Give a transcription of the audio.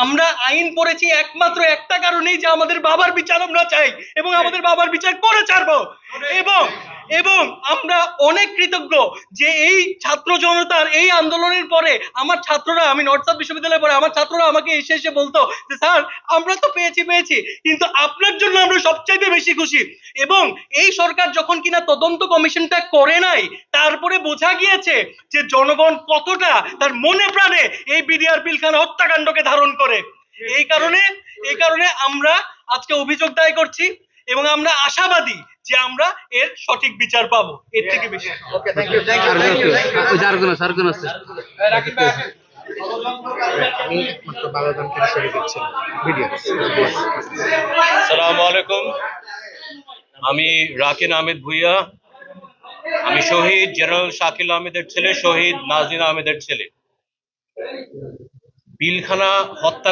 আমরা আইন পড়েছি একমাত্র একটা কারণেই, যে আমাদের বাবার বিচার আমরা চাই এবং আমাদের বাবার বিচার করে ছাড়বো। এবং এবং আমরা অনেক কৃতজ্ঞ যে এই ছাত্র জনতার এই আন্দোলনের পরে আমার ছাত্ররা, আমি নর্থ সাউথ বিশ্ববিদ্যালয়ে পড়ে আমার ছাত্ররা আমাকে এসে এসে বলতো যে স্যার আমরা তো পেয়েছি, কিন্তু আপনার জন্য আমরা সবচাইতে বেশি খুশি। এবং এই সরকার যখন কিনা তদন্ত কমিশনটা করে নাই, তারপরে বোঝা গিয়েছে যে জনগণ কতটা তার মনে প্রাণে এই বিডিআর পিলখানা হত্যাকাণ্ডকে ধারণ করে। এই কারণে আমরা আজকে অভিযোগ দায়ের করছি এবং আমরা আশাবাদী যে আমরা এর সঠিক বিচার পাবো, এর থেকে বেশি। Okay, thank you, thank you, thank you. আমি একমাত্র বাবাদানকে হিসেবে দিচ্ছি ভিডিও। আসসালামু আলাইকুম, আমি রাকিন আহমেদ ভুইয়া। আমি শহীদ জেনারেল শাকিল আহমেদের ছেলে, শহীদ নাজনীন আহমেদের ছেলে। পিলখানা হত্যা